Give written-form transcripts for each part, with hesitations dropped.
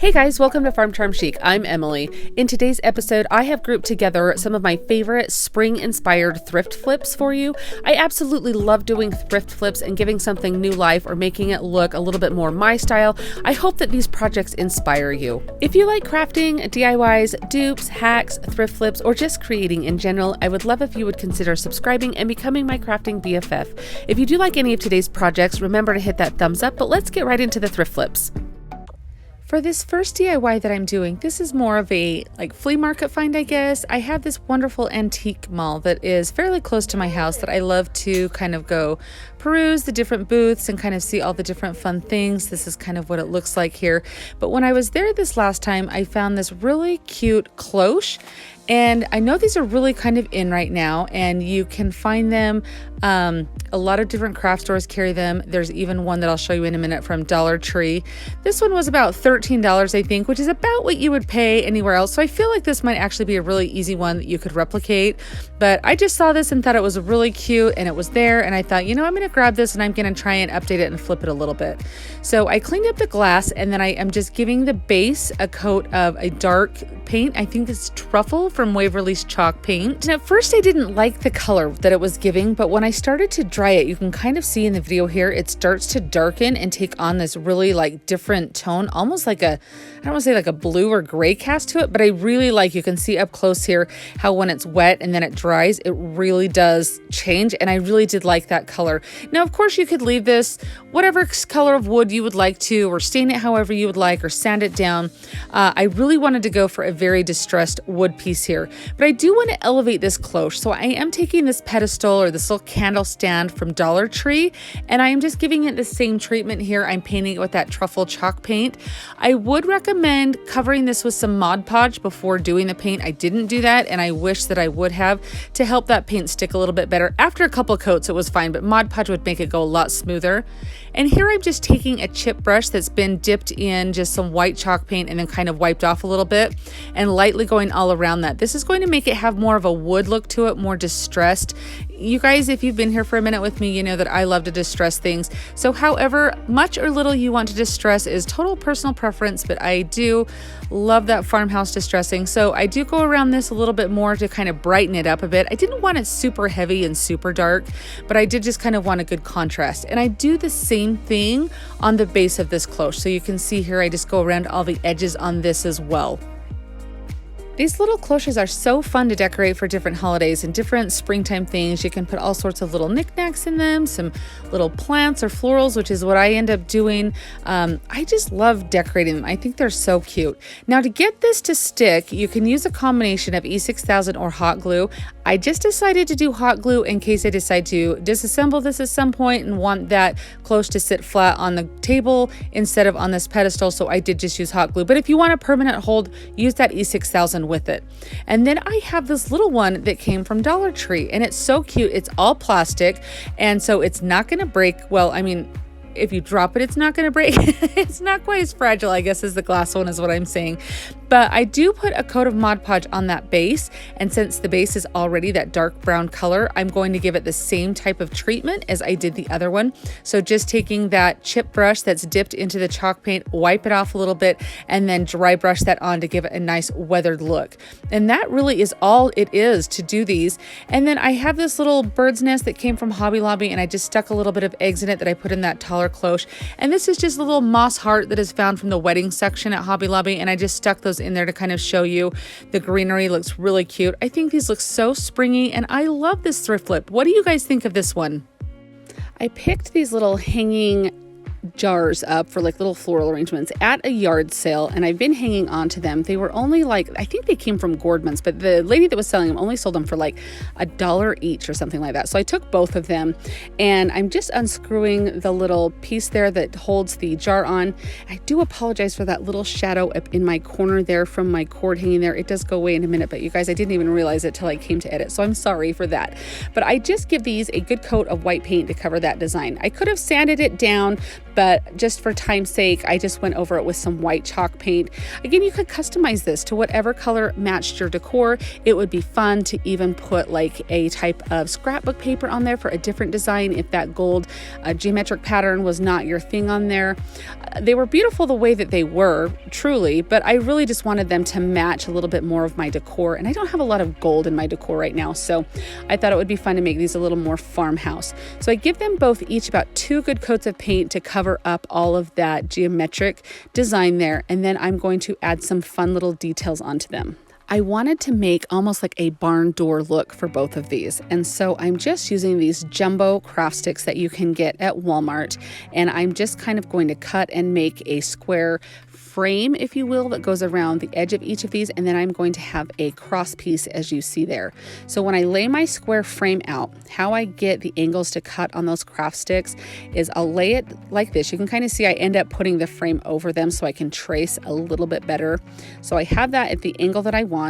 Hey guys, welcome to Farm Charm Chic. I'm Emily. In today's episode, I have grouped together some of my favorite spring-inspired thrift flips for you. I absolutely love doing thrift flips and giving something new life or making it look a little bit more my style. I hope that these projects inspire you. If you like crafting, DIYs, dupes, hacks, thrift flips, or just creating in general, I would love if you would consider subscribing and becoming my crafting BFF. If you do like any of today's projects, remember to hit that thumbs up, but let's get right into the thrift flips. For this first DIY that I'm doing, this is more of a flea market find, I guess. I have this wonderful antique mall that is fairly close to my house that I love to kind of go peruse the different booths and kind of see all the different fun things. This is kind of what it looks like here. But when I was there this last time, I found this really cute cloche. And I know these are really kind of in right now, and you can find them. A lot of different craft stores carry them. There's even one that I'll show you in a minute from Dollar Tree. This one was about $13, I think, which is about what you would pay anywhere else. So I feel like this might actually be a really easy one that you could replicate. But I just saw this and thought it was really cute, and it was there. And I thought, you know, I'm going to grab this and I'm going to try and update it and flip it a little bit. So I cleaned up the glass, and then I am just giving the base a coat of a dark paint. I think it's Truffle from Waverly's chalk paint. And at first I didn't like the color that it was giving, but when I started to dry it, you can kind of see in the video here, it starts to darken and take on this really different tone, almost like I don't want to say like a blue or gray cast to it, but I really you can see up close here how when it's wet and then it dries, it really does change. And I really did like that color. Now, of course, you could leave this whatever color of wood you would like to, or stain it however you would like, or sand it down. I really wanted to go for a very distressed wood piece here, but I do want to elevate this cloche. So I am taking this pedestal or this little candle stand from Dollar Tree, and I am just giving it the same treatment here. I'm painting it with that Truffle chalk paint. I would recommend covering this with some Mod Podge before doing the paint. I didn't do that, and I wish that I would have, to help that paint stick a little bit better. After a couple coats it was fine, but Mod Podge would make it go a lot smoother. And here I'm just taking a chip brush that's been dipped in just some white chalk paint and then kind of wiped off a little bit, and lightly going all around that. This is going to make it have more of a wood look to it, more distressed. You guys, if you've been here for a minute with me, you know that I love to distress things. So however much or little you want to distress is total personal preference, but I do love that farmhouse distressing. So I do go around this a little bit more to kind of brighten it up a bit. I didn't want it super heavy and super dark, but I did just kind of want a good contrast. And I do the same thing on the base of this cloche. So you can see here, I just go around all the edges on this as well. These little cloches are so fun to decorate for different holidays and different springtime things. You can put all sorts of little knickknacks in them, some little plants or florals, which is what I end up doing. I just love decorating them. I think they're so cute. Now, to get this to stick, you can use a combination of E6000 or hot glue. I just decided to do hot glue in case I decide to disassemble this at some point and want that cloche to sit flat on the table instead of on this pedestal. So I did just use hot glue. But if you want a permanent hold, use that E6000 with it. And then I have this little one that came from Dollar Tree, and it's so cute. It's all plastic, and so it's not going to break. Well, I mean, if you drop it, it's not going to break. It's not quite as fragile, I guess, as the glass one is what I'm saying. But I do put a coat of Mod Podge on that base, and since the base is already that dark brown color, I'm going to give it the same type of treatment as I did the other one. So just taking that chip brush that's dipped into the chalk paint, wipe it off a little bit, and then dry brush that on to give it a nice weathered look. And that really is all it is to do these. And then I have this little bird's nest that came from Hobby Lobby, and I just stuck a little bit of eggs in it that I put in that taller cloche. And this is just a little moss heart that is found from the wedding section at Hobby Lobby, and I just stuck those in there to kind of show you the greenery. Looks really cute. I think these look so springy, and I love this thrift flip. What do you guys think of this one? I picked these little hanging jars up for little floral arrangements at a yard sale, and I've been hanging on to them. They were only I think they came from Gordman's, but the lady that was selling them only sold them for $1 each or something like that. So I took both of them, and I'm just unscrewing the little piece there that holds the jar on. I do apologize for that little shadow up in my corner there from my cord hanging there. It does go away in a minute, but you guys, I didn't even realize it till I came to edit, so I'm sorry for that. But I just give these a good coat of white paint to cover that design. I could have sanded it down, but just for time's sake, I just went over it with some white chalk paint. Again, you could customize this to whatever color matched your decor. It would be fun to even put like a type of scrapbook paper on there for a different design if that gold geometric pattern was not your thing on there. They were beautiful the way that they were, truly, but I really just wanted them to match a little bit more of my decor, and I don't have a lot of gold in my decor right now, so I thought it would be fun to make these a little more farmhouse. So I give them both each about 2 good coats of paint to cover up all of that geometric design there, and then I'm going to add some fun little details onto them. I wanted to make almost like a barn door look for both of these. And so I'm just using these jumbo craft sticks that you can get at Walmart. And I'm just kind of going to cut and make a square frame, if you will, that goes around the edge of each of these. And then I'm going to have a cross piece as you see there. So when I lay my square frame out, how I get the angles to cut on those craft sticks is I'll lay it like this. You can kind of see I end up putting the frame over them so I can trace a little bit better. So I have that at the angle that I want.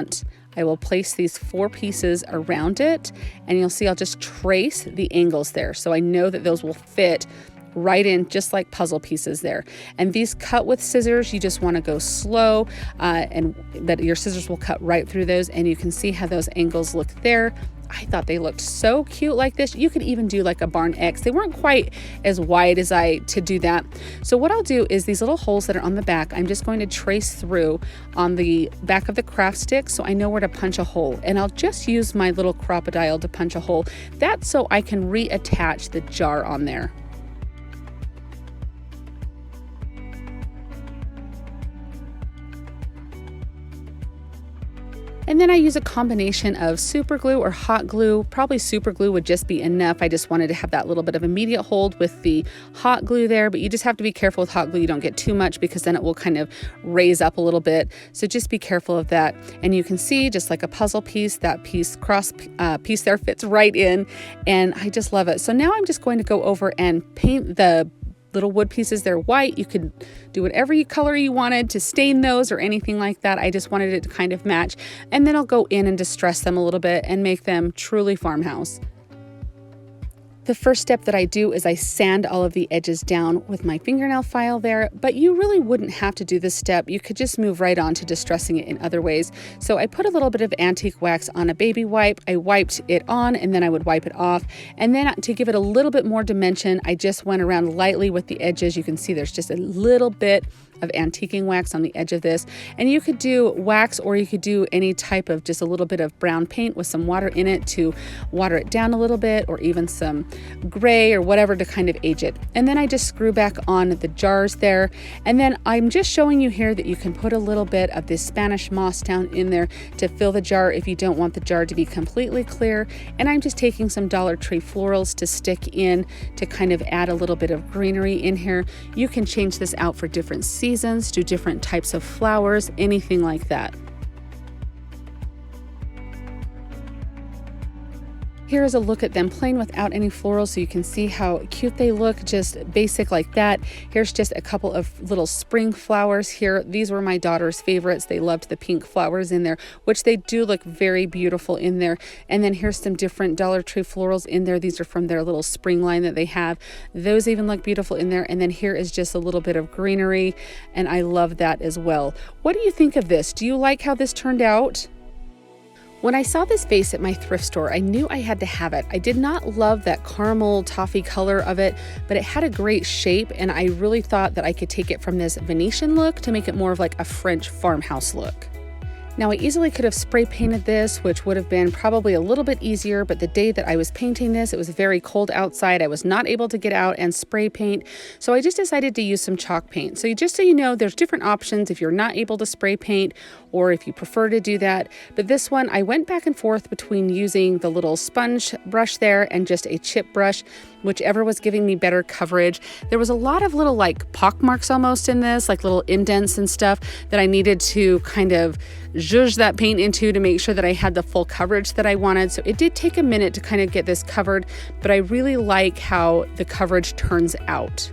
I will place these 4 pieces around it, and you'll see I'll just trace the angles there. So I know that those will fit right in just like puzzle pieces there. And these cut with scissors, you just want to go slow and that your scissors will cut right through those, and you can see how those angles look there. I thought they looked so cute like this. You could even do like a barn X. They weren't quite as wide as I to do that. So what I'll do is these little holes that are on the back, I'm just going to trace through on the back of the craft stick so I know where to punch a hole. And I'll just use my little crocodile to punch a hole. That's so I can reattach the jar on there. And then I use a combination of super glue or hot glue. Probably super glue would just be enough. I just wanted to have that little bit of immediate hold with the hot glue there, but you just have to be careful with hot glue. You don't get too much because then it will kind of raise up a little bit. So just be careful of that. And you can see just like a puzzle piece, that piece piece there fits right in, and I just love it. So now I'm just going to go over and paint the little wood pieces. They're white. You could do whatever color you wanted to stain those or anything like that. I just wanted it to kind of match. And then I'll go in and distress them a little bit and make them truly farmhouse. The first step that I do is I sand all of the edges down with my fingernail file there, but you really wouldn't have to do this step. You could just move right on to distressing it in other ways. So I put a little bit of antique wax on a baby wipe. I wiped it on and then I would wipe it off. And then to give it a little bit more dimension, I just went around lightly with the edges. You can see there's just a little bit of antiquing wax on the edge of this. And you could do wax, or you could do any type of just a little bit of brown paint with some water in it to water it down a little bit, or even some gray or whatever to kind of age it. And then I just screw back on the jars there. And then I'm just showing you here that you can put a little bit of this Spanish moss down in there to fill the jar if you don't want the jar to be completely clear. And I'm just taking some Dollar Tree florals to stick in to kind of add a little bit of greenery in here. You can change this out for different seasons, do different types of flowers, anything like that. Here is a look at them plain without any florals, so you can see how cute they look, just basic like that. Here's just a couple of little spring flowers here. These were my daughter's favorites. They loved the pink flowers in there, which they do look very beautiful in there. And then here's some different Dollar Tree florals in there. These are from their little spring line that they have. Those even look beautiful in there. And then here is just a little bit of greenery, and I love that as well. What do you think of this? Do you like how this turned out? When I saw this vase at my thrift store, I knew I had to have it. I did not love that caramel toffee color of it, but it had a great shape, and I really thought that I could take it from this Venetian look to make it more of like a French farmhouse look. Now I easily could have spray painted this, which would have been probably a little bit easier, but the day that I was painting this, it was very cold outside. I was not able to get out and spray paint, so I just decided to use some chalk paint. So just so you know, there's different options if you're not able to spray paint or if you prefer to do that. But this one, I went back and forth between using the little sponge brush there and just a chip brush, whichever was giving me better coverage. There was a lot of little like pock marks almost in this, like little indents and stuff that I needed to kind of zhuzh that paint into to make sure that I had the full coverage that I wanted. So it did take a minute to kind of get this covered, but I really like how the coverage turns out.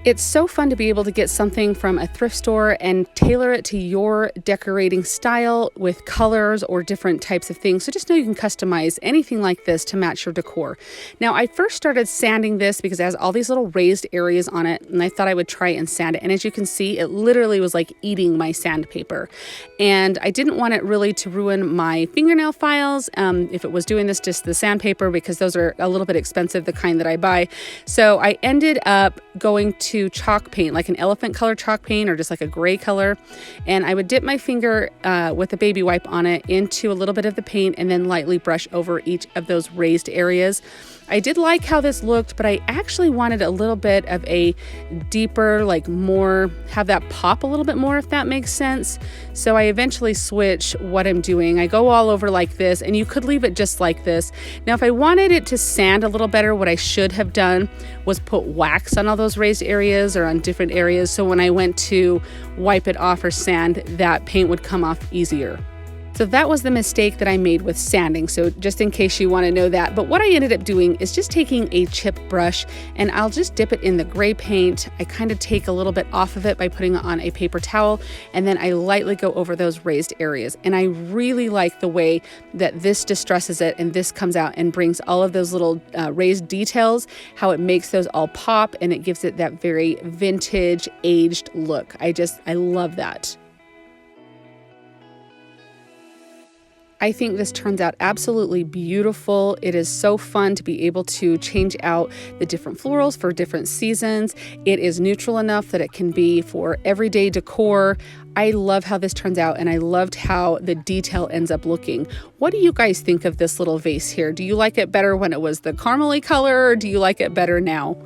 It's so fun to be able to get something from a thrift store and tailor it to your decorating style with colors or different types of things. So just know you can customize anything like this to match your decor. Now, I first started sanding this because it has all these little raised areas on it, and I thought I would try and sand it. And as you can see, it literally was like eating my sandpaper. And I didn't want it really to ruin my fingernail files if it was doing this, just the sandpaper, because those are a little bit expensive, the kind that I buy. So I ended up going to chalk paint, like an elephant color chalk paint or just like a gray color. And I would dip my finger with a baby wipe on it into a little bit of the paint and then lightly brush over each of those raised areas. I did like how this looked, but I actually wanted a little bit of a deeper, like more, have that pop a little bit more, if that makes sense. So I eventually switch what I'm doing. I go all over like this, and you could leave it just like this. Now, if I wanted it to sand a little better, what I should have done was put wax on all those raised areas or on different areas. So when I went to wipe it off or sand, that paint would come off easier. So that was the mistake that I made with sanding. So just in case you want to know that. But what I ended up doing is just taking a chip brush and I'll just dip it in the gray paint. I kind of take a little bit off of it by putting it on a paper towel, and then I lightly go over those raised areas. And I really like the way that this distresses it, and this comes out and brings all of those little raised details, how it makes those all pop, and it gives it that very vintage aged look. I love that. I think this turns out absolutely beautiful. It is so fun to be able to change out the different florals for different seasons. It is neutral enough that it can be for everyday decor. I love how this turns out, and I loved how the detail ends up looking. What do you guys think of this little vase here? Do you like it better when it was the caramely color, or do you like it better now?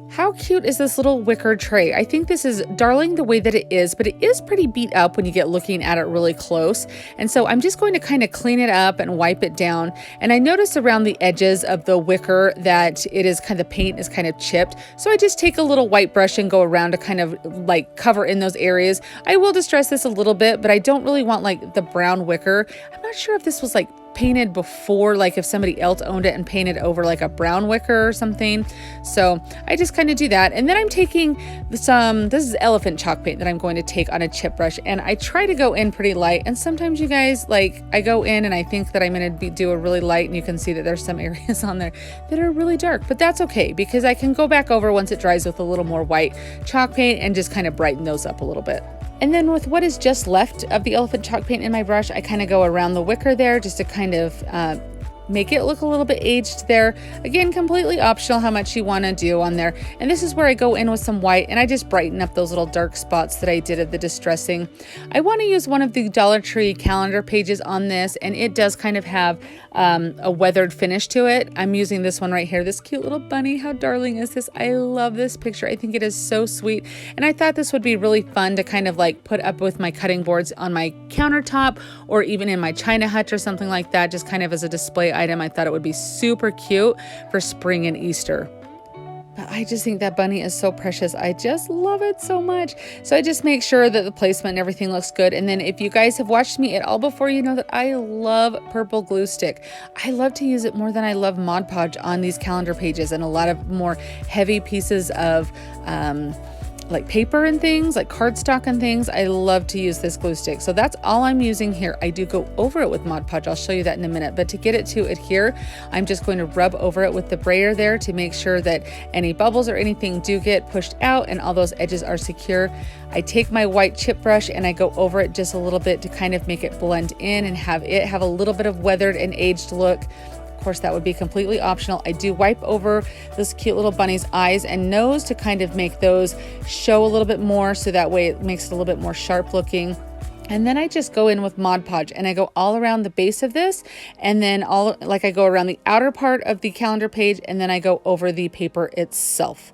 How cute is this little wicker tray? I think this is darling the way that it is, but it is pretty beat up when you get looking at it really close. And so I'm just going to kind of clean it up and wipe it down. And I notice around the edges of the wicker that the paint is kind of chipped. So I just take a little white brush and go around to kind of like cover in those areas. I will distress this a little bit, but I don't really want like the brown wicker. I'm not sure if this was like painted before, like if somebody else owned it and painted over like a brown wicker or something. So I just kind of do that. And then I'm taking this is elephant chalk paint that I'm going to take on a chip brush, and I try to go in pretty light. And sometimes, you guys, like I go in and I think that I'm going to do a really light, and you can see that there's some areas on there that are really dark, but that's okay because I can go back over once it dries with a little more white chalk paint and just kind of brighten those up a little bit. And then with what is just left of the elephant chalk paint in my brush, I kind of go around the wicker there just to kind of make it look a little bit aged there. Again, completely optional how much you want to do on there. And this is where I go in with some white and I just brighten up those little dark spots that I did of the distressing. I want to use one of the Dollar Tree calendar pages on this, and it does kind of have a weathered finish to it. I'm using this one right here, this cute little bunny. How darling is this? I love this picture. I think it is so sweet. And I thought this would be really fun to kind of like put up with my cutting boards on my countertop or even in my china hutch or something like that, just kind of as a display item. I thought it would be super cute for spring and Easter. But I just think that bunny is so precious. I just love it so much. So I just make sure that the placement and everything looks good. And then if you guys have watched me at all before, you know that I love purple glue stick. I love to use it more than I love Mod Podge on these calendar pages and a lot of more heavy pieces of like paper and things, like cardstock and things. I love to use this glue stick. So that's all I'm using here. I do go over it with Mod Podge. I'll show you that in a minute. But to get it to adhere, I'm just going to rub over it with the brayer there to make sure that any bubbles or anything do get pushed out and all those edges are secure. I take my white chip brush and I go over it just a little bit to kind of make it blend in and have it have a little bit of weathered and aged look. Of course, that would be completely optional. I do wipe over this cute little bunny's eyes and nose to kind of make those show a little bit more, so that way it makes it a little bit more sharp looking. And then I just go in with Mod Podge and I go all around the base of this, and then I go around the outer part of the calendar page, and then I go over the paper itself.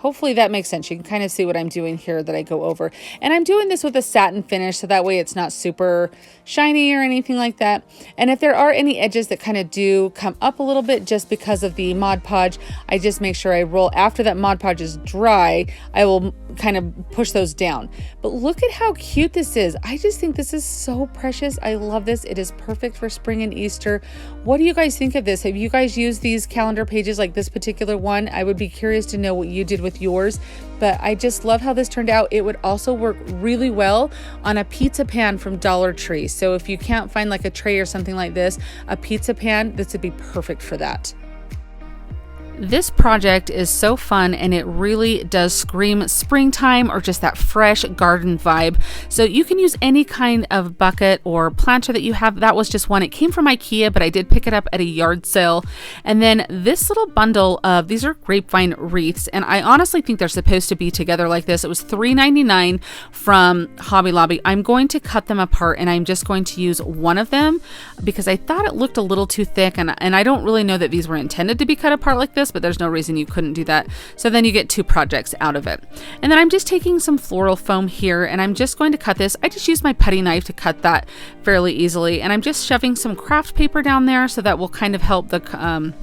Hopefully that makes sense. You can kind of see what I'm doing here that I go over. And I'm doing this with a satin finish, so that way it's not super shiny or anything like that. And if there are any edges that kind of do come up a little bit just because of the Mod Podge, I just make sure I roll after that Mod Podge is dry. I will kind of push those down. But look at how cute this is. I just think this is so precious. I love this. It is perfect for spring and Easter. What do you guys think of this? Have you guys used these calendar pages like this particular one? I would be curious to know what you did with yours, but I just love how this turned out. It would also work really well on a pizza pan from Dollar Tree. So if you can't find like a tray or something like this, a pizza pan, this would be perfect for that. This project is so fun, and it really does scream springtime or just that fresh garden vibe. So you can use any kind of bucket or planter that you have. That was just one. It came from IKEA, but I did pick it up at a yard sale. And then this little bundle of, these are grapevine wreaths, and I honestly think they're supposed to be together like this. It was $3.99 from Hobby Lobby. I'm going to cut them apart, and I'm just going to use one of them because I thought it looked a little too thick, and I don't really know that these were intended to be cut apart like this, but there's no reason you couldn't do that. So then you get two projects out of it. And then I'm just taking some floral foam here, and I'm just going to cut this. I just use my putty knife to cut that fairly easily, and I'm just shoving some craft paper down there so that will kind of help the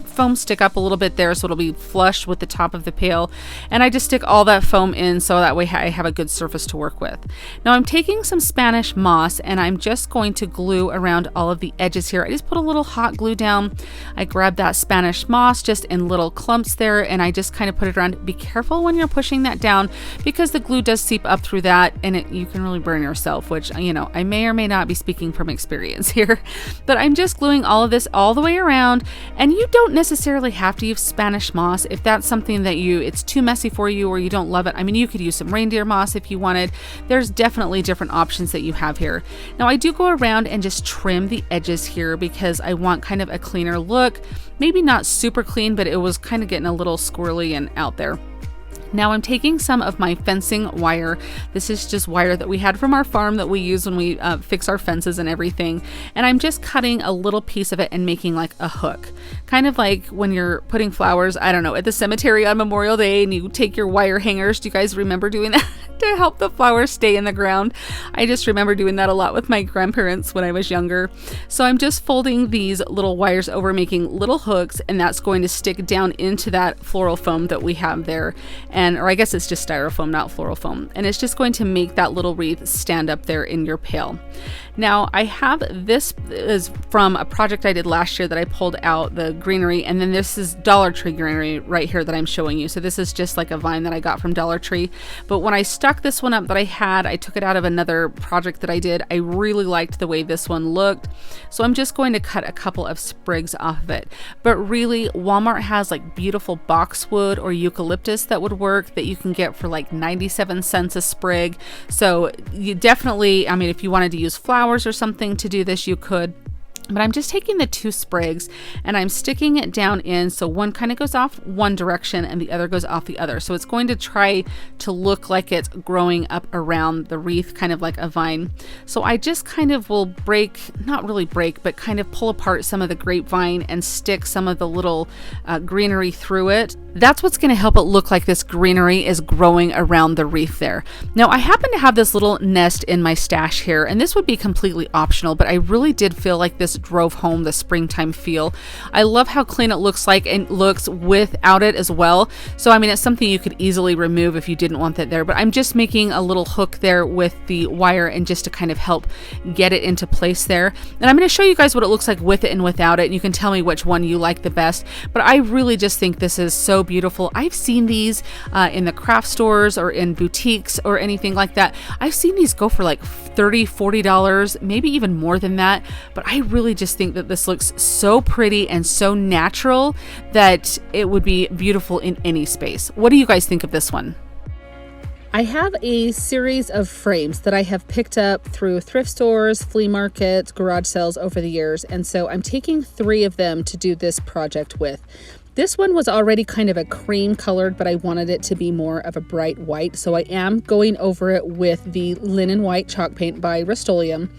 foam stick up a little bit there, so it'll be flush with the top of the pail. And I just stick all that foam in so that way I have a good surface to work with. Now I'm taking some Spanish moss, and I'm just going to glue around all of the edges here. I just put a little hot glue down. I grab that Spanish moss just in little clumps there, and I just kind of put it around. Be careful when you're pushing that down because the glue does seep up through that, and you can really burn yourself, which, you know, I may or may not be speaking from experience here. But I'm just gluing all of this all the way around, and you don't necessarily have to use Spanish moss if that's something that it's too messy for you or you don't love it. I mean, you could use some reindeer moss if you wanted. There's definitely different options that you have here. Now I do go around and just trim the edges here because I want kind of a cleaner look. Maybe not super clean, but it was kind of getting a little squirrely and out there. Now I'm taking some of my fencing wire. This is just wire that we had from our farm that we use when we fix our fences and everything. And I'm just cutting a little piece of it and making like a hook. Kind of like when you're putting flowers, I don't know, at the cemetery on Memorial Day and you take your wire hangers. Do you guys remember doing that to help the flowers stay in the ground? I just remember doing that a lot with my grandparents when I was younger. So I'm just folding these little wires over, making little hooks, and that's going to stick down into that floral foam that we have there. Or I guess it's just styrofoam, not floral foam. And it's just going to make that little wreath stand up there in your pail. Now I have, this is from a project I did last year that I pulled out the greenery, and then this is Dollar Tree greenery right here that I'm showing you. So this is just like a vine that I got from Dollar Tree. But when I stuck this one up that I took it out of another project that I did. I really liked the way this one looked. So I'm just going to cut a couple of sprigs off of it. But really, Walmart has like beautiful boxwood or eucalyptus that would work, that you can get for like 97 cents a sprig. So you definitely, I mean, if you wanted to use flowers or something to do this, you could. But I'm just taking the two sprigs and I'm sticking it down in, so one kind of goes off one direction and the other goes off the other. So it's going to try to look like it's growing up around the wreath, kind of like a vine. So I just kind of will not really break, but kind of pull apart some of the grapevine and stick some of the little greenery through it. That's what's going to help it look like this greenery is growing around the wreath there. Now I happen to have this little nest in my stash here, and this would be completely optional, but I really did feel like this drove home the springtime feel. I love how clean it looks like and looks without it as well. So I mean, it's something you could easily remove if you didn't want that there, but I'm just making a little hook there with the wire and just to kind of help get it into place there. And I'm going to show you guys what it looks like with it and without it, and you can tell me which one you like the best. But I really just think this is so beautiful. I've seen these in the craft stores or in boutiques or anything like that. I've seen these go for like $30-$40, maybe even more than that. But I really just think that this looks so pretty and so natural that it would be beautiful in any space. What do you guys think of this one? I have a series of frames that I have picked up through thrift stores, flea markets, garage sales over the years. And so I'm taking 3 of them to do this project with. This one was already kind of a cream colored, but I wanted it to be more of a bright white. So I am going over it with the linen white chalk paint by Rust-Oleum.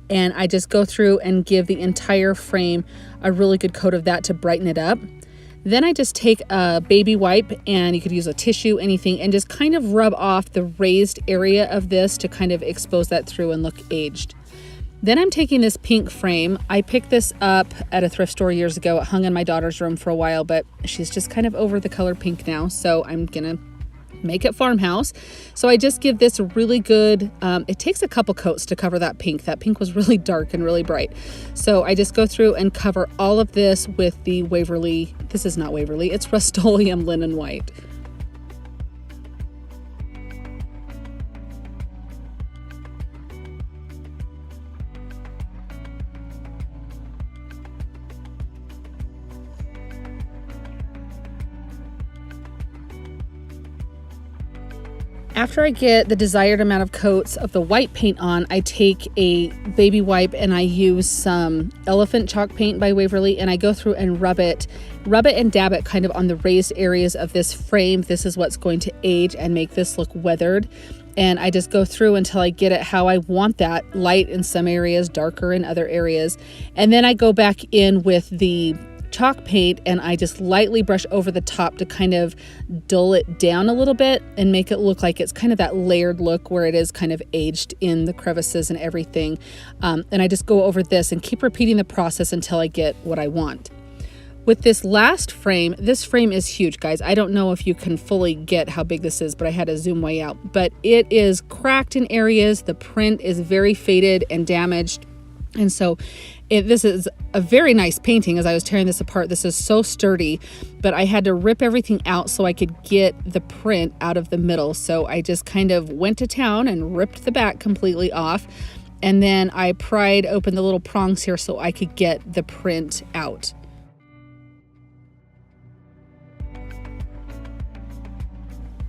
And I just go through and give the entire frame a really good coat of that to brighten it up. Then I just take a baby wipe, and you could use a tissue, anything, and just kind of rub off the raised area of this to kind of expose that through and look aged. Then I'm taking this pink frame. I picked this up at a thrift store years ago. It hung in my daughter's room for a while, but she's just kind of over the color pink now, so I'm gonna make it Farmhouse. So I just give this a really good, it takes a couple coats to cover that pink. That pink was really dark and really bright. So I just go through and cover all of this with the Waverly, this is not Waverly, it's Rust-Oleum Linen White. After I get the desired amount of coats of the white paint on, I take a baby wipe and I use some Elephant Chalk Paint by Waverly, and I go through and rub it and dab it kind of on the raised areas of this frame. This is what's going to age and make this look weathered. And I just go through until I get it how I want that, light in some areas, darker in other areas. And then I go back in with the chalk paint and I just lightly brush over the top to kind of dull it down a little bit and make it look like it's kind of that layered look where it is kind of aged in the crevices and everything. And I just go over this and keep repeating the process until I get what I want. With this last frame, this frame is huge, guys. I don't know if you can fully get how big this is, but I had to zoom way out. But it is cracked in areas. The print is very faded and damaged. And so this is a very nice painting. As I was tearing this apart, this is so sturdy, but I had to rip everything out so I could get the print out of the middle. So I just kind of went to town and ripped the back completely off. And then I pried open the little prongs here so I could get the print out.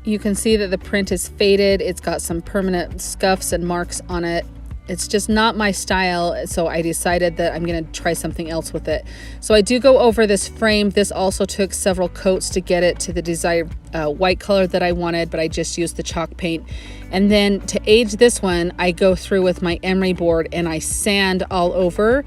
You can see that the print is faded. It's got some permanent scuffs and marks on it. It's just not my style, so I decided that I'm going to try something else with it. So I do go over this frame. This also took several coats to get it to the desired white color that I wanted, but I just used the chalk paint. And then to age this one, I go through with my emery board and I sand all over,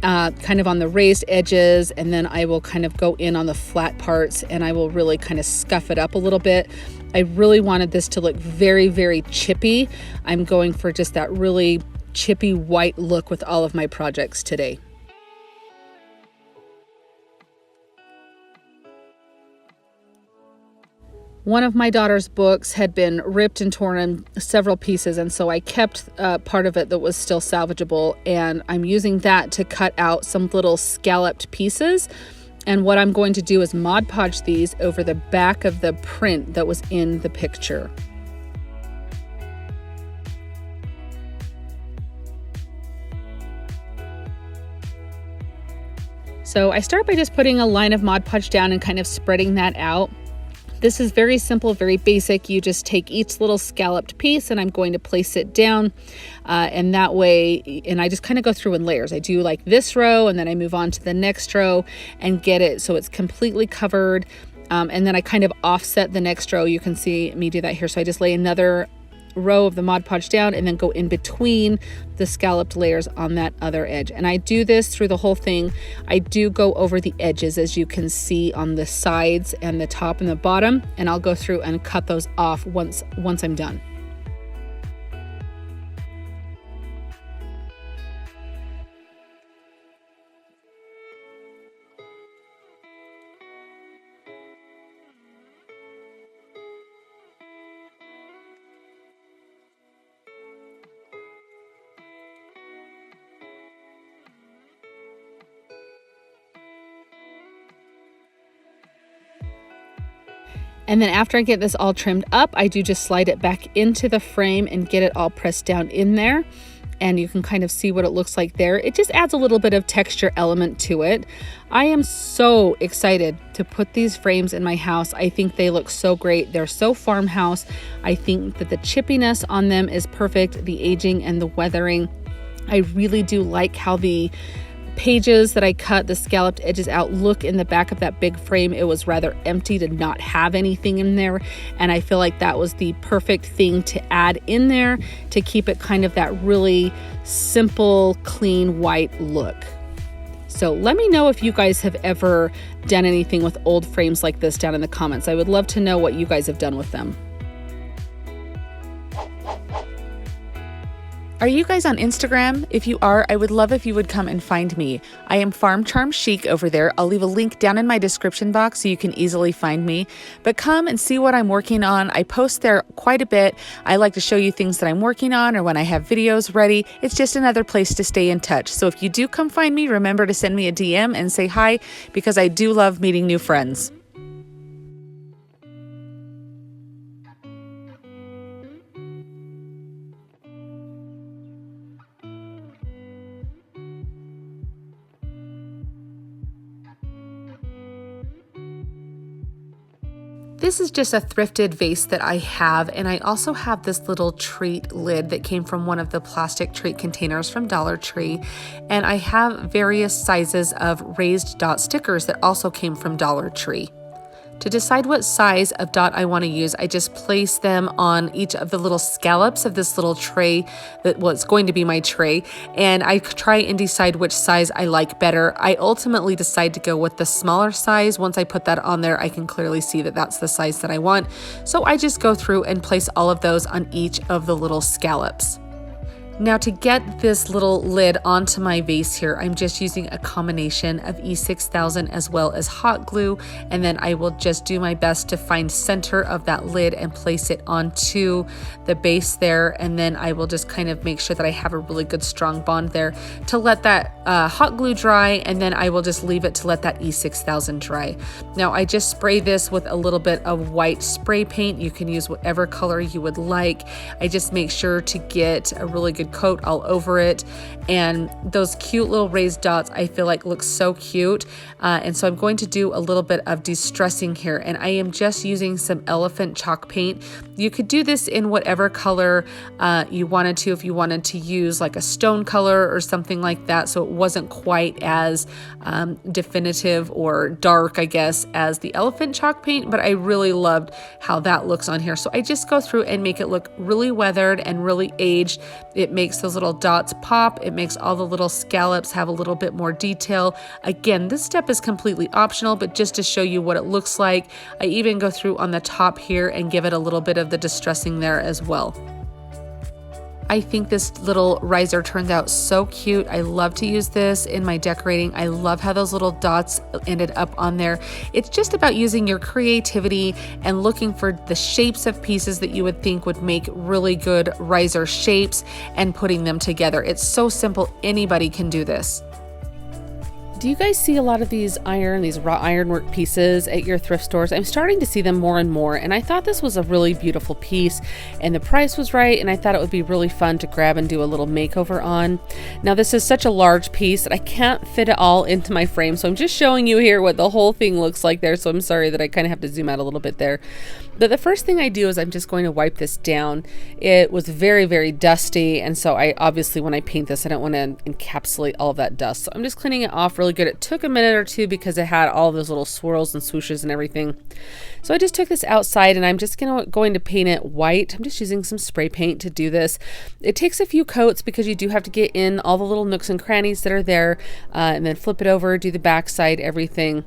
kind of on the raised edges, and then I will kind of go in on the flat parts and I will really kind of scuff it up a little bit. I really wanted this to look very, very chippy. I'm going for just that really chippy white look with all of my projects today. One of my daughter's books had been ripped and torn in several pieces, and so I kept part of it that was still salvageable, and I'm using that to cut out some little scalloped pieces. And what I'm going to do is Mod Podge these over the back of the print that was in the picture. So I start by just putting a line of Mod Podge down and kind of spreading that out. This is very simple, very basic. You just take each little scalloped piece and I'm going to place it down and that way, and I just kind of go through in layers. I do like this row and then I move on to the next row and get it so it's completely covered. And then I kind of offset the next row. You can see me do that here. So I just lay another row of the Mod Podge down and then go in between the scalloped layers on that other edge. And I do this through the whole thing. I do go over the edges, as you can see on the sides and the top and the bottom, and I'll go through and cut those off once I'm done. And then after I get this all trimmed up, I do just slide it back into the frame and get it all pressed down in there. And you can kind of see what it looks like there. It just adds a little bit of texture element to it. I am so excited to put these frames in my house. I think they look so great. They're so farmhouse. I think that the chippiness on them is perfect. The aging and the weathering. I really do like how the pages that I cut the scalloped edges out look in the back of that big frame. It was rather empty to not have anything in there, and I feel like that was the perfect thing to add in there to keep it kind of that really simple, clean white look. So let me know if you guys have ever done anything with old frames like this down in the comments. I would love to know what you guys have done with them. Are you guys on Instagram? If you are, I would love if you would come and find me. I am Farm Charm Chic over there. I'll leave a link down in my description box so you can easily find me. But come and see what I'm working on. I post there quite a bit. I like to show you things that I'm working on or when I have videos ready. It's just another place to stay in touch. So if you do come find me, remember to send me a DM and say hi, because I do love meeting new friends. This is just a thrifted vase that I have, and I also have this little treat lid that came from one of the plastic treat containers from Dollar Tree, and I have various sizes of raised dot stickers that also came from Dollar Tree. To decide what size of dot I want to use, I just place them on each of the little scallops of this little tray that it's going to be my tray, and I try and decide which size I like better. I ultimately decide to go with the smaller size. Once I put that on there, I can clearly see that that's the size that I want. So I just go through and place all of those on each of the little scallops. Now to get this little lid onto my vase here, I'm just using a combination of E6000 as well as hot glue, and then I will just do my best to find center of that lid and place it onto the base there, and then I will just kind of make sure that I have a really good strong bond there to let that hot glue dry, and then I will just leave it to let that E6000 dry. Now I just spray this with a little bit of white spray paint. You can use whatever color you would like. I just make sure to get a really good coat all over it, and those cute little raised dots I feel like look so cute, and so I'm going to do a little bit of distressing here, and I am just using some elephant chalk paint. You could do this in whatever color you wanted to, if you wanted to use like a stone color or something like that, so it wasn't quite as definitive or dark, I guess, as the elephant chalk paint, but I really loved how that looks on here. So I just go through and make it look really weathered and really aged. It makes those little dots pop. It makes all the little scallops have a little bit more detail. Again, this step is completely optional, but just to show you what it looks like, I even go through on the top here and give it a little bit of the distressing there as well. I think this little riser turned out so cute. I love to use this in my decorating. I love how those little dots ended up on there. It's just about using your creativity and looking for the shapes of pieces that you would think would make really good riser shapes and putting them together. It's so simple. Anybody can do this. Do you guys see a lot of these raw ironwork pieces at your thrift stores? I'm starting to see them more and more, and I thought this was a really beautiful piece, and the price was right, and I thought it would be really fun to grab and do a little makeover on. Now this is such a large piece that I can't fit it all into my frame, so I'm just showing you here what the whole thing looks like there, so I'm sorry that I kind of have to zoom out a little bit there. But the first thing I do is I'm just going to wipe this down. It was very, very dusty, and so I obviously, when I paint this, I don't want to encapsulate all of that dust. So I'm just cleaning it off really good. It took a minute or two because it had all those little swirls and swooshes and everything. So I just took this outside, and I'm just going to paint it white. I'm just using some spray paint to do this. It takes a few coats because you do have to get in all the little nooks and crannies that are there, and then flip it over, do the back side, everything.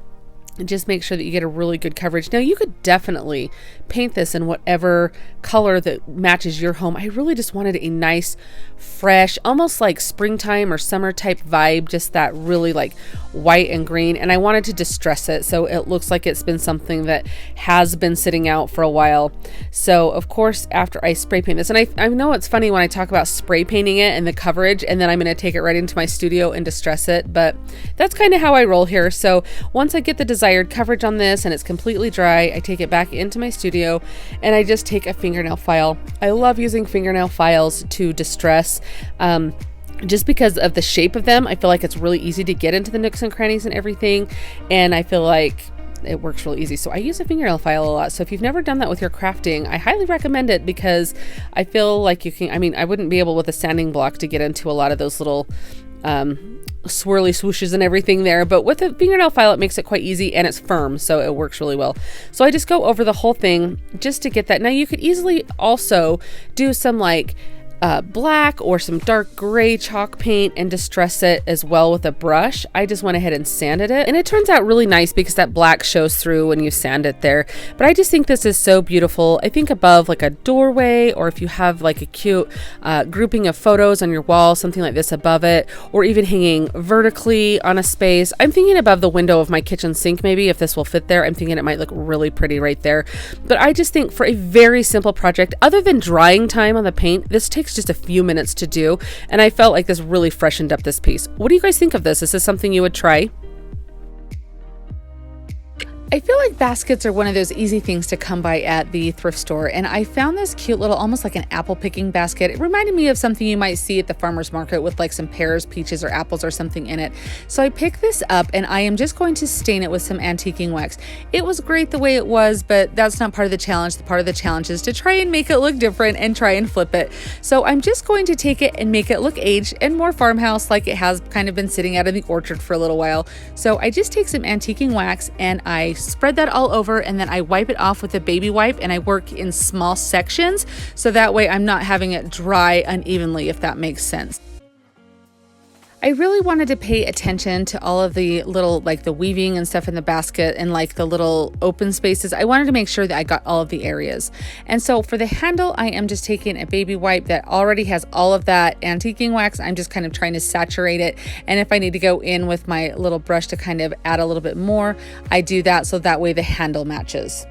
And just make sure that you get a really good coverage. Now you could definitely paint this in whatever color that matches your home. I really just wanted a nice, fresh, almost like springtime or summer type vibe, just that really like white and green. And I wanted to distress it so it looks like it's been something that has been sitting out for a while. So of course, after I spray paint this, and I know it's funny when I talk about spray painting it and the coverage, and then I'm going to take it right into my studio and distress it, but that's kind of how I roll here. So once I get the desired coverage on this and it's completely dry, I take it back into my studio and I just take a fingernail file. I love using fingernail files to distress. Just because of the shape of them, I feel like it's really easy to get into the nooks and crannies and everything, and I feel like it works real easy. So I use a fingernail file a lot. So if you've never done that with your crafting, I highly recommend it, because I feel like you can, I wouldn't be able with a sanding block to get into a lot of those little swirly swooshes and everything there, but with a fingernail file it makes it quite easy, and it's firm, so it works really well. So I just go over the whole thing just to get that. Now you could easily also do some like black or some dark gray chalk paint and distress it as well with a brush. I just went ahead and sanded it, and it turns out really nice because that black shows through when you sand it there. But I just think this is so beautiful. I think above like a doorway, or if you have like a cute grouping of photos on your wall, something like this above it, or even hanging vertically on a space. I'm thinking above the window of my kitchen sink, maybe, if this will fit there. I'm thinking it might look really pretty right there. But I just think for a very simple project, other than drying time on the paint, this takes just a few minutes to do, and I felt like this really freshened up this piece. What do you guys think of this? Is this something you would try? I feel like baskets are one of those easy things to come by at the thrift store, and I found this cute little, almost like an apple picking basket. It reminded me of something you might see at the farmer's market with like some pears, peaches, or apples or something in it. So I picked this up, and I am just going to stain it with some antiquing wax. It was great the way it was, but that's not part of the challenge. The part of the challenge is to try and make it look different and try and flip it. So I'm just going to take it and make it look aged and more farmhouse, like it has kind of been sitting out in the orchard for a little while. So I just take some antiquing wax and I spread that all over, and then I wipe it off with a baby wipe, and I work in small sections so that way I'm not having it dry unevenly, if that makes sense. I really wanted to pay attention to all of the little, like the weaving and stuff in the basket and like the little open spaces. I wanted to make sure that I got all of the areas. And so for the handle, I am just taking a baby wipe that already has all of that antiquing wax. I'm just kind of trying to saturate it. And if I need to go in with my little brush to kind of add a little bit more, I do that so that way the handle matches.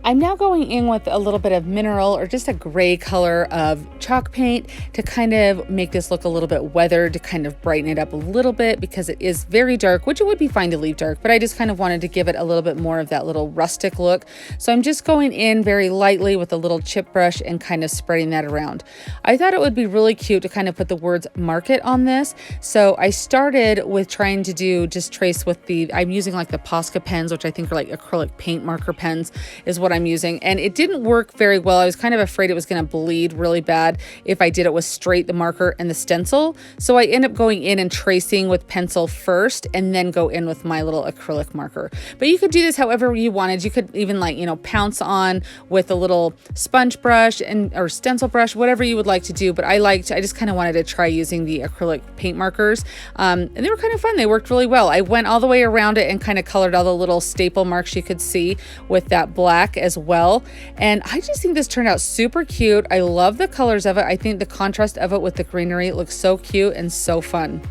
I'm now going in with a little bit of mineral or just a gray color of chalk paint to kind of make this look a little bit weathered, to kind of brighten it up a little bit because it is very dark, which it would be fine to leave dark, but I just kind of wanted to give it a little bit more of that little rustic look. So I'm just going in very lightly with a little chip brush and kind of spreading that around. I thought it would be really cute to kind of put the words market on this. So I started with trying to do just trace with I'm using like the Posca pens, which I think are like acrylic paint marker pens is what I'm using, and it didn't work very well. I was kind of afraid it was going to bleed really bad if I did it with straight the marker and the stencil. So I end up going in and tracing with pencil first and then go in with my little acrylic marker. But you could do this however you wanted. You could even pounce on with a little sponge brush or stencil brush, whatever you would like to do. But I just kind of wanted to try using the acrylic paint markers, and they were kind of fun. They worked really well. I went all the way around it and kind of colored all the little staple marks you could see with that black as well. And I just think this turned out super cute. I love the colors of it. I think the contrast of it with the greenery looks so cute and so fun.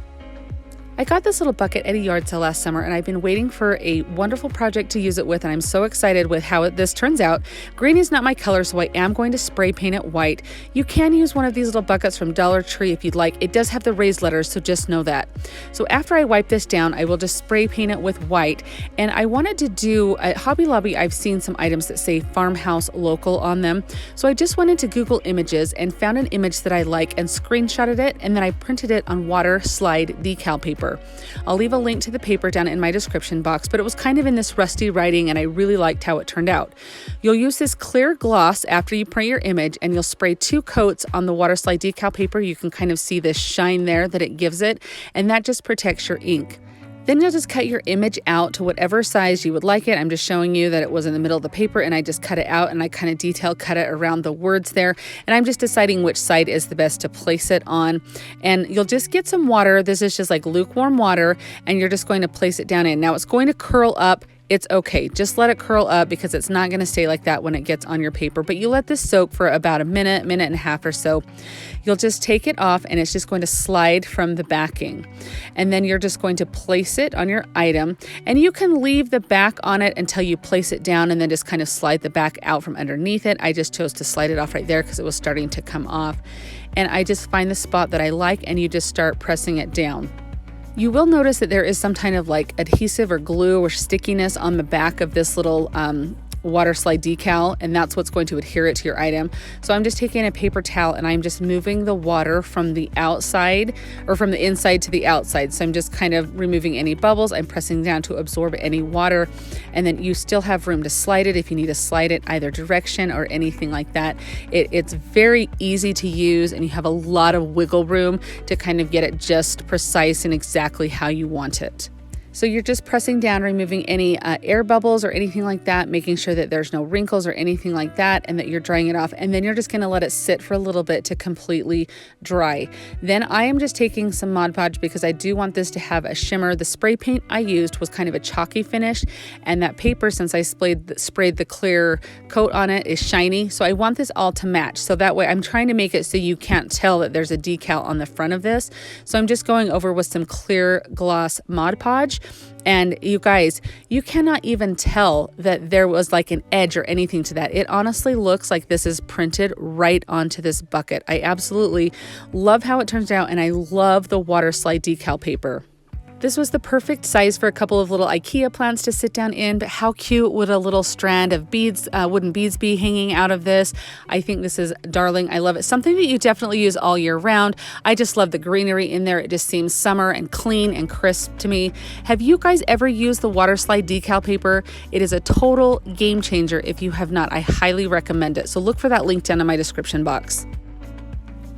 I got this little bucket at a yard sale last summer, and I've been waiting for a wonderful project to use it with, and I'm so excited with how this turns out. Green is not my color, so I am going to spray paint it white. You can use one of these little buckets from Dollar Tree if you'd like. It does have the raised letters, so just know that. So after I wipe this down, I will just spray paint it with white, and I wanted to do, at Hobby Lobby, I've seen some items that say Farmhouse Local on them, so I just went into Google Images and found an image that I like and screenshotted it, and then I printed it on water slide decal paper. I'll leave a link to the paper down in my description box, but it was kind of in this rusty writing and I really liked how it turned out. You'll use this clear gloss after you print your image, and you'll spray 2 coats on the water slide decal paper. You can kind of see this shine there that it gives it, and that just protects your ink. Then you'll just cut your image out to whatever size you would like it. I'm just showing you that it was in the middle of the paper, and I just cut it out and I kind of detail cut it around the words there. And I'm just deciding which side is the best to place it on. And you'll just get some water. This is just like lukewarm water, and you're just going to place it down in. Now it's going to curl up. It's okay. Just let it curl up because it's not going to stay like that when it gets on your paper. But you let this soak for about a minute and a half or so. You'll just take it off, and it's just going to slide from the backing. And then you're just going to place it on your item. And you can leave the back on it until you place it down and then just kind of slide the back out from underneath it. I just chose to slide it off right there because it was starting to come off. And I just find the spot that I like, and you just start pressing it down. You will notice that there is some kind of like adhesive or glue or stickiness on the back of this little water slide decal, and that's what's going to adhere it to your item. So I'm just taking a paper towel and I'm just moving the water from the outside or from the inside to the outside. So I'm just kind of removing any bubbles. I'm pressing down to absorb any water, and then you still have room to slide it if you need to slide it either direction or anything like that. It's very easy to use, and you have a lot of wiggle room to kind of get it just precise and exactly how you want it. So you're just pressing down, removing any air bubbles or anything like that, making sure that there's no wrinkles or anything like that, and that you're drying it off. And then you're just going to let it sit for a little bit to completely dry. Then I am just taking some Mod Podge because I do want this to have a shimmer. The spray paint I used was kind of a chalky finish, and that paper, since I sprayed the clear coat on it, is shiny. So I want this all to match. So that way I'm trying to make it so you can't tell that there's a decal on the front of this. So I'm just going over with some clear gloss Mod Podge. And you guys, you cannot even tell that there was like an edge or anything to that. It honestly looks like this is printed right onto this bucket. I absolutely love how it turns out, and I love the water slide decal paper. This was the perfect size for a couple of little IKEA plants to sit down in, but how cute would a little strand of beads, wooden beads be hanging out of this? I think this is darling. I love it. Something that you definitely use all year round. I just love the greenery in there. It just seems summer and clean and crisp to me. Have you guys ever used the water slide decal paper? It is a total game changer. If you have not, I highly recommend it. So look for that link down in my description box.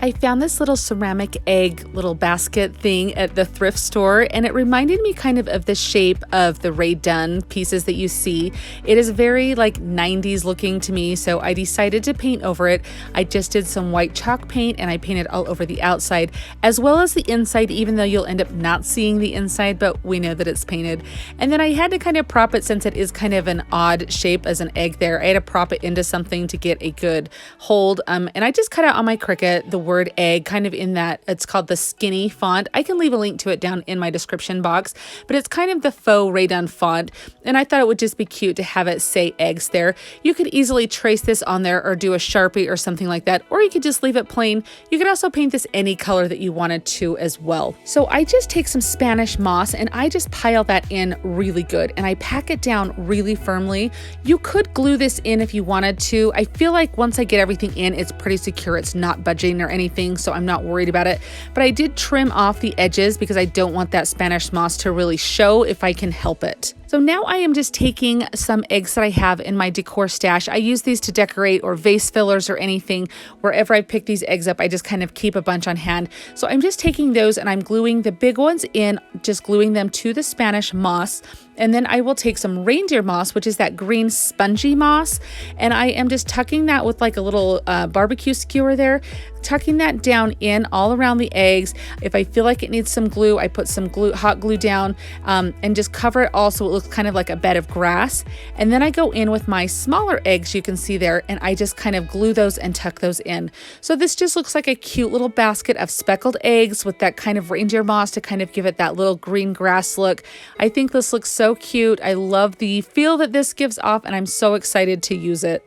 I found this little ceramic egg little basket thing at the thrift store, and it reminded me kind of the shape of the Rae Dunn pieces that you see. It is very like 90s looking to me, so I decided to paint over it. I just did some white chalk paint and I painted all over the outside as well as the inside, even though you'll end up not seeing the inside, but we know that it's painted. And then I had to kind of prop it, since it is kind of an odd shape as an egg there. I had to prop it into something to get a good hold. And I just cut out on my Cricut the word egg kind of in that, it's called the skinny font. I can leave a link to it down in my description box, but it's kind of the faux Rae Dunn font, and I thought it would just be cute to have it say eggs there. You could easily trace this on there or do a Sharpie or something like that, or you could just leave it plain. You could also paint this any color that you wanted to as well. So I just take some Spanish moss and I just pile that in really good, and I pack it down really firmly. You could glue this in if you wanted to. I feel like once I get everything in, it's pretty secure. It's not budging or anything, so I'm not worried about it. But I did trim off the edges because I don't want that Spanish moss to really show if I can help it. So now I am just taking some eggs that I have in my decor stash. I use these to decorate or vase fillers or anything. Wherever I pick these eggs up, I just kind of keep a bunch on hand. So I'm just taking those and I'm gluing the big ones in, just gluing them to the Spanish moss. And then I will take some reindeer moss, which is that green spongy moss, and I am just tucking that with like a little barbecue skewer there, tucking that down in all around the eggs. If I feel like it needs some glue, I put some glue, hot glue down, and just cover it all so it looks kind of like a bed of grass. And then I go in with my smaller eggs, you can see there, and I just kind of glue those and tuck those in. So this just looks like a cute little basket of speckled eggs with that kind of reindeer moss to kind of give it that little green grass look. I think this looks so cute. I love the feel that this gives off, and I'm so excited to use it.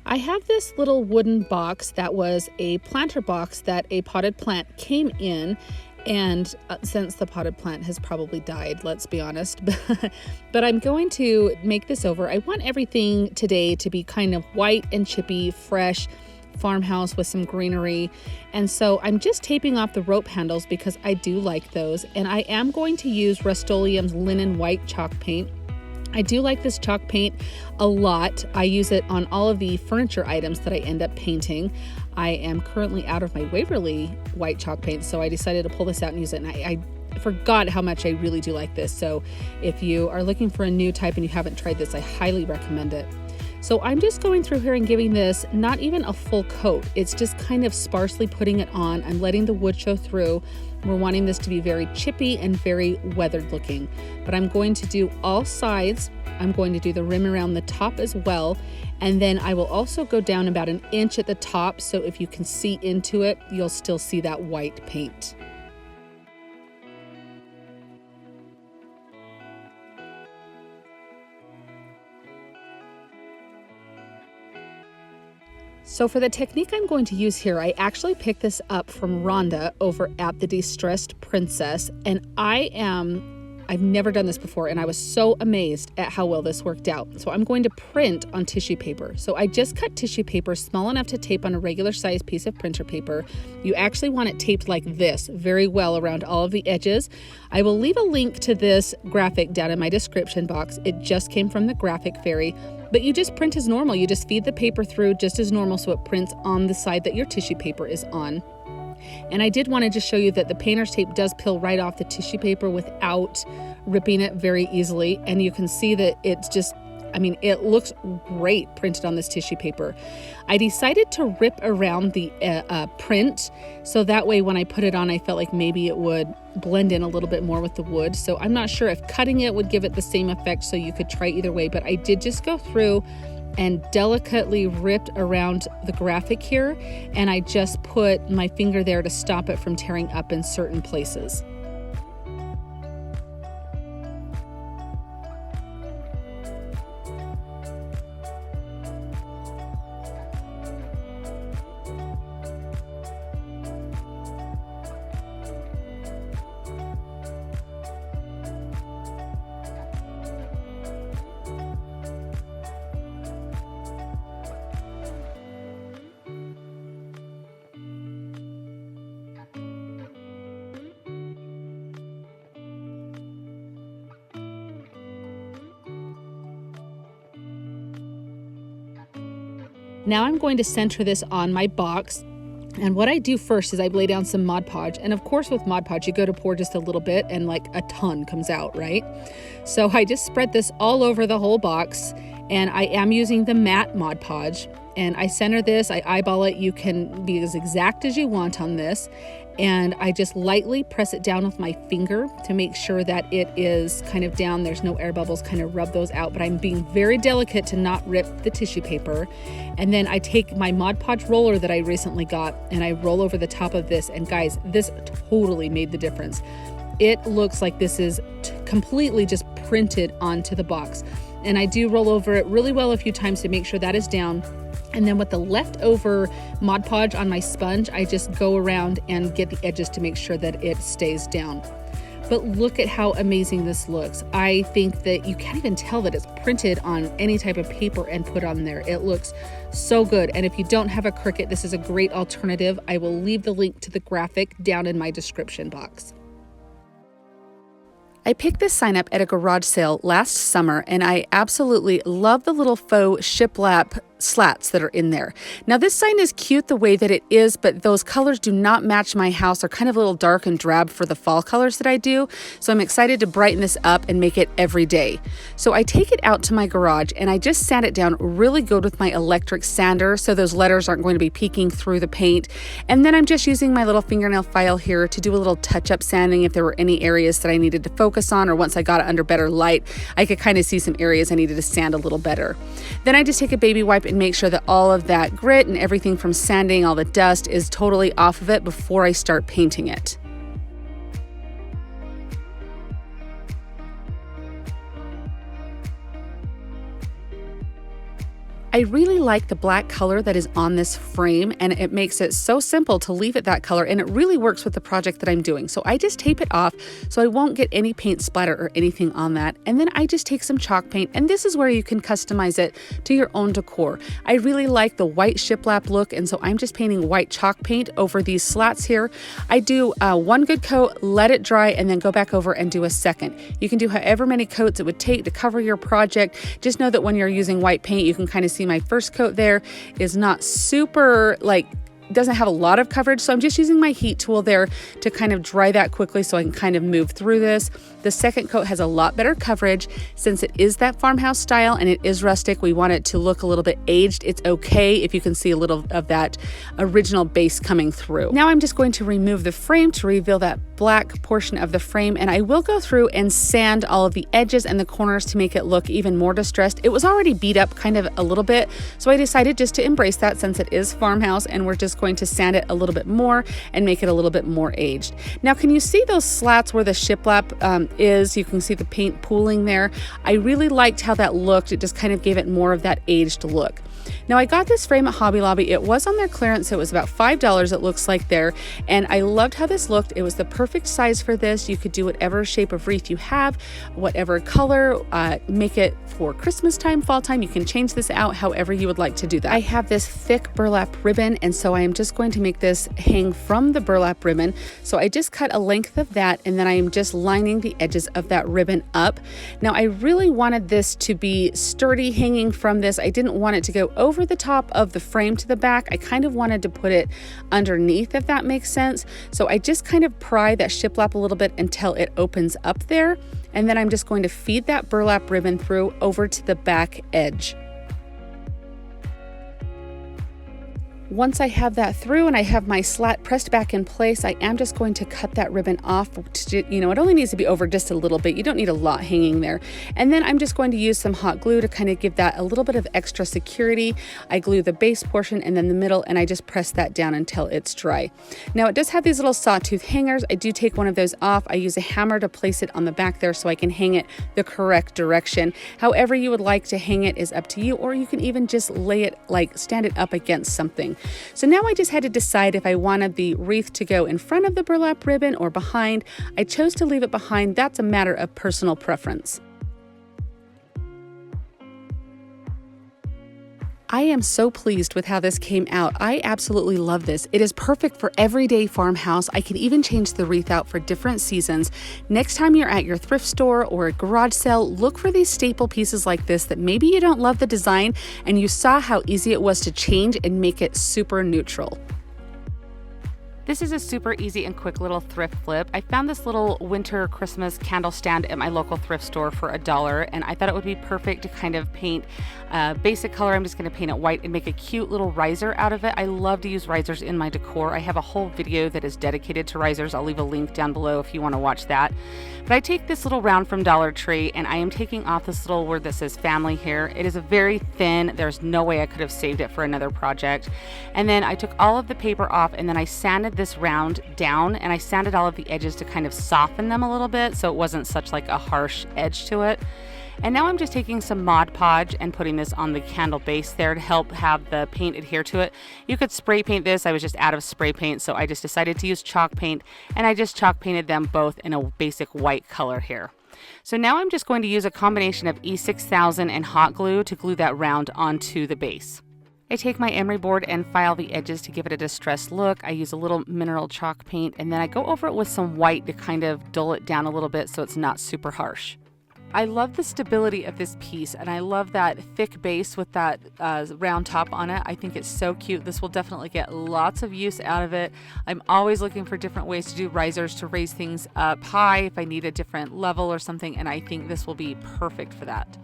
I have this little wooden box that was a planter box that a potted plant came in, and since the potted plant has probably died, let's be honest, but I'm going to make this over. I want everything today to be kind of white and chippy, fresh, farmhouse with some greenery. And so I'm just taping off the rope handles because I do like those. And I am going to use Rust-Oleum's linen white chalk paint. I do like this chalk paint a lot. I use it on all of the furniture items that I end up painting. I am currently out of my Waverly white chalk paint, so I decided to pull this out and use it. And I forgot how much I really do like this. So if you are looking for a new type and you haven't tried this, I highly recommend it. So I'm just going through here and giving this not even a full coat. It's just kind of sparsely putting it on. I'm letting the wood show through. We're wanting this to be very chippy and very weathered looking. But I'm going to do all sides. I'm going to do the rim around the top as well. And then I will also go down about an inch at the top. So if you can see into it, you'll still see that white paint. So for the technique I'm going to use here, I actually picked this up from Rhonda over at the Distressed Princess, and I've never done this before, and I was so amazed at how well this worked out. So I'm going to print on tissue paper. So I just cut tissue paper small enough to tape on a regular size piece of printer paper. You actually want it taped like this, very well around all of the edges. I will leave a link to this graphic down in my description box. It just came from the Graphic Fairy. But you just print as normal. You just feed the paper through just as normal so it prints on the side that your tissue paper is on. And I did want to just show you that the painter's tape does peel right off the tissue paper without ripping it very easily. And you can see that it's just, I mean, it looks great printed on this tissue paper. I decided to rip around the print, so that way when I put it on, I felt like maybe it would blend in a little bit more with the wood. So I'm not sure if cutting it would give it the same effect, so you could try either way, but I did just go through and delicately ripped around the graphic here, and I just put my finger there to stop it from tearing up in certain places. Now I'm going to center this on my box. And what I do first is I lay down some Mod Podge. And of course with Mod Podge, you go to pour just a little bit and like a ton comes out, right? So I just spread this all over the whole box. And I am using the matte Mod Podge. And I center this, I eyeball it. You can be as exact as you want on this. And I just lightly press it down with my finger to make sure that it is kind of down. There's no air bubbles, kind of rub those out, but I'm being very delicate to not rip the tissue paper. And then I take my Mod Podge roller that I recently got and I roll over the top of this. And guys, this totally made the difference. It looks like this is completely just printed onto the box. And I do roll over it really well a few times to make sure that is down. And then with the leftover Mod Podge on my sponge, I just go around and get the edges to make sure that it stays down. But look at how amazing this looks. I think that you can't even tell that it's printed on any type of paper and put on there. It looks so good. And if you don't have a Cricut, this is a great alternative. I will leave the link to the graphic down in my description box. I picked this sign up at a garage sale last summer, and I absolutely love the little faux shiplap slats that are in there. Now this sign is cute the way that it is, but those colors do not match my house. They're kind of a little dark and drab for the fall colors that I do. So I'm excited to brighten this up and make it every day. So I take it out to my garage and I just sand it down really good with my electric sander so those letters aren't going to be peeking through the paint. And then I'm just using my little fingernail file here to do a little touch-up sanding if there were any areas that I needed to focus on, or once I got it under better light, I could kind of see some areas I needed to sand a little better. Then I just take a baby wipe and make sure that all of that grit and everything from sanding, all the dust, is totally off of it before I start painting it. I really like the black color that is on this frame, and it makes it so simple to leave it that color, and it really works with the project that I'm doing. So I just tape it off so I won't get any paint splatter or anything on that. And then I just take some chalk paint, and this is where you can customize it to your own decor. I really like the white shiplap look, and so I'm just painting white chalk paint over these slats here. I do one good coat, let it dry, and then go back over and do a second. You can do however many coats it would take to cover your project. Just know that when you're using white paint, you can kind of see my first coat there is not super, like, doesn't have a lot of coverage, so I'm just using my heat tool there to kind of dry that quickly so I can kind of move through this. The second coat has a lot better coverage since it is that farmhouse style and it is rustic. We want it to look a little bit aged. It's okay if you can see a little of that original base coming through. Now I'm just going to remove the frame to reveal that black portion of the frame, and I will go through and sand all of the edges and the corners to make it look even more distressed. It was already beat up kind of a little bit, so I decided just to embrace that since it is farmhouse, and we're just going to sand it a little bit more and make it a little bit more aged. Now, can you see those slats where the shiplap is? You can see the paint pooling there. I really liked how that looked. It just kind of gave it more of that aged look. Now, I got this frame at Hobby Lobby. It was on their clearance, so it was about $5, it looks like there, and I loved how this looked. It was the perfect size for this. You could do whatever shape of wreath you have, whatever color, make it for Christmas time, fall time. You can change this out however you would like to do that. I have this thick burlap ribbon, and so I am just going to make this hang from the burlap ribbon. So I just cut a length of that, and then I am just lining the edges of that ribbon up. Now, I really wanted this to be sturdy hanging from this. I didn't want it to go over the top of the frame to the back. I kind of wanted to put it underneath, if that makes sense. So I just kind of pry that shiplap a little bit until it opens up there. And then I'm just going to feed that burlap ribbon through over to the back edge. Once I have that through and I have my slat pressed back in place, I am just going to cut that ribbon off. You know, it only needs to be over just a little bit. You don't need a lot hanging there. And then I'm just going to use some hot glue to kind of give that a little bit of extra security. I glue the base portion and then the middle, and I just press that down until it's dry. Now it does have these little sawtooth hangers. I do take one of those off. I use a hammer to place it on the back there so I can hang it the correct direction. However you would like to hang it is up to you, or you can even just lay it, like stand it up against something. So now I just had to decide if I wanted the wreath to go in front of the burlap ribbon or behind. I chose to leave it behind. That's a matter of personal preference. I am so pleased with how this came out. I absolutely love this. It is perfect for everyday farmhouse. I can even change the wreath out for different seasons. Next time you're at your thrift store or a garage sale, look for these staple pieces like this that maybe you don't love the design and you saw how easy it was to change and make it super neutral. This is a super easy and quick little thrift flip. I found this little winter Christmas candle stand at my local thrift store for $1, and I thought it would be perfect to kind of paint basic color. I'm just going to paint it white and make a cute little riser out of it. I love to use risers in my decor. I have a whole video that is dedicated to risers. I'll leave a link down below if you want to watch that. But I take this little round from Dollar Tree and I am taking off this little word that says family here. It is a very thin, there's no way I could have saved it for another project. And then I took all of the paper off and then I sanded this round down, and I sanded all of the edges to kind of soften them a little bit so it wasn't such like a harsh edge to it. And now I'm just taking some Mod Podge and putting this on the candle base there to help have the paint adhere to it. You could spray paint this. I was just out of spray paint, so I just decided to use chalk paint, and I just chalk painted them both in a basic white color here. So now I'm just going to use a combination of E6000 and hot glue to glue that round onto the base. I take my emery board and file the edges to give it a distressed look. I use a little mineral chalk paint, and then I go over it with some white to kind of dull it down a little bit so it's not super harsh. I love the stability of this piece, and I love that thick base with that round top on it. I think it's so cute. This will definitely get lots of use out of it. I'm always looking for different ways to do risers to raise things up high if I need a different level or something, and I think this will be perfect for that.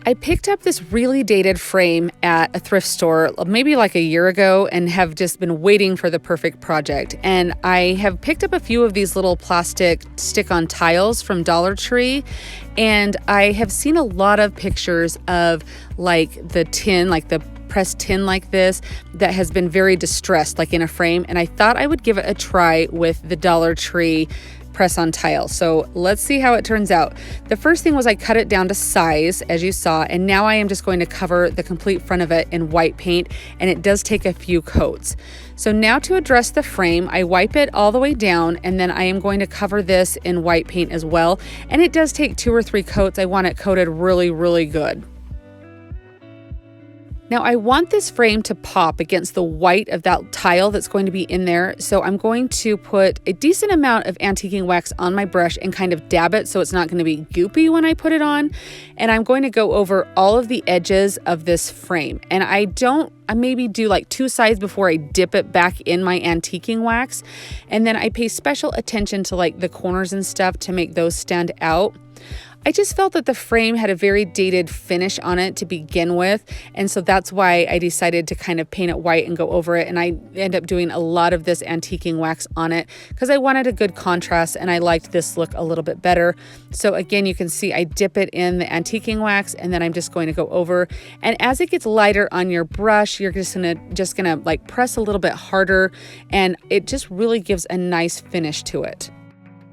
I picked up this really dated frame at a thrift store maybe like a year ago and have just been waiting for the perfect project. And I have picked up a few of these little plastic stick-on tiles from Dollar Tree, and I have seen a lot of pictures of like the tin, like the pressed tin like this that has been very distressed, like in a frame, and I thought I would give it a try with the Dollar Tree press on tile. So let's see how it turns out. The first thing was I cut it down to size, as you saw, and now I am just going to cover the complete front of it in white paint, and it does take a few coats. So now to address the frame, I wipe it all the way down, and then I am going to cover this in white paint as well, and it does take 2 or 3 coats. I want it coated really, really good. Now I want this frame to pop against the white of that tile that's going to be in there, so I'm going to put a decent amount of antiquing wax on my brush and kind of dab it so it's not going to be goopy when I put it on. And I'm going to go over all of the edges of this frame, and I maybe do like 2 sides before I dip it back in my antiquing wax, and then I pay special attention to like the corners and stuff to make those stand out. I just felt that the frame had a very dated finish on it to begin with, and so that's why I decided to kind of paint it white and go over it, and I end up doing a lot of this antiquing wax on it because I wanted a good contrast and I liked this look a little bit better. So again, you can see I dip it in the antiquing wax, and then I'm just going to go over, and as it gets lighter on your brush, you're just gonna like press a little bit harder, and it just really gives a nice finish to it.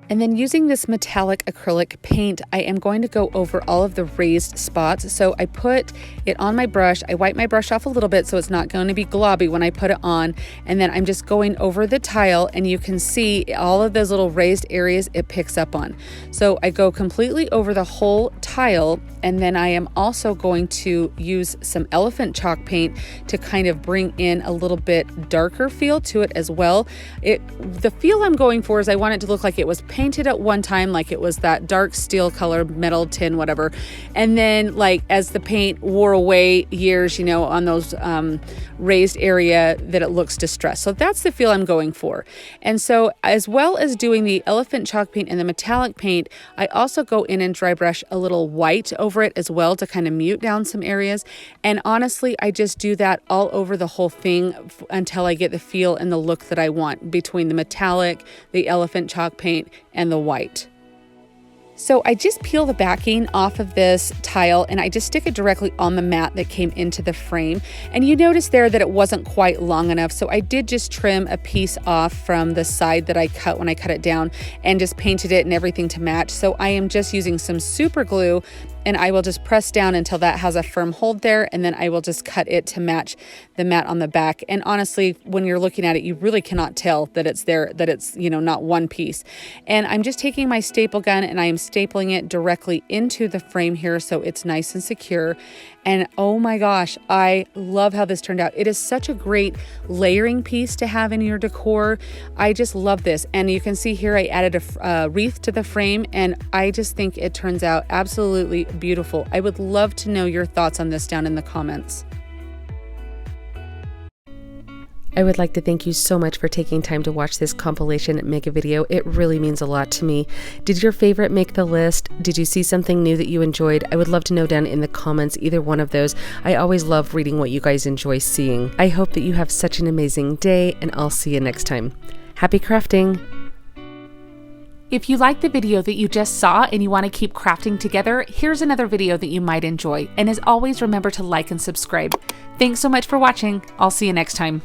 And then using this metallic acrylic paint, I am going to go over all of the raised spots. So I put it on my brush, I wipe my brush off a little bit so it's not going to be globby when I put it on, and then I'm just going over the tile, and you can see all of those little raised areas it picks up on. So I go completely over the whole tile, And then I am also going to use some elephant chalk paint to kind of bring in a little bit darker feel to it as well. The feel I'm going for is I want it to look like it was painted at one time, like it was that dark steel color, metal, tin, whatever. And then like as the paint wore away years, you know, on those raised area, that it looks distressed. So that's the feel I'm going for. And so as well as doing the elephant chalk paint and the metallic paint, I also go in and dry brush a little white over it as well to kind of mute down some areas. And honestly, I just do that all over the whole thing until I get the feel and the look that I want between the metallic, the elephant chalk paint, and the white. So I just peel the backing off of this tile and I just stick it directly on the mat that came into the frame. And you notice there that it wasn't quite long enough. So I did just trim a piece off from the side that I cut when I cut it down and just painted it and everything to match. So I am just using some super glue and I will just press down until that has a firm hold there, and then I will just cut it to match the mat on the back. And honestly, when you're looking at it, you really cannot tell that it's there, that it's, you know, not one piece. And I'm just taking my staple gun and I am stapling it directly into the frame here so it's nice and secure. And oh my gosh, I love how this turned out. It is such a great layering piece to have in your decor. I just love this. And you can see here I added a wreath to the frame, and I just think it turns out absolutely beautiful. I would love to know your thoughts on this down in the comments. I would like to thank you so much for taking time to watch this compilation make a video. It really means a lot to me. Did your favorite make the list? Did you see something new that you enjoyed? I would love to know down in the comments, either one of those. I always love reading what you guys enjoy seeing. I hope that you have such an amazing day, and I'll see you next time. Happy crafting! If you like the video that you just saw and you want to keep crafting together, here's another video that you might enjoy. And as always, remember to like and subscribe. Thanks so much for watching. I'll see you next time.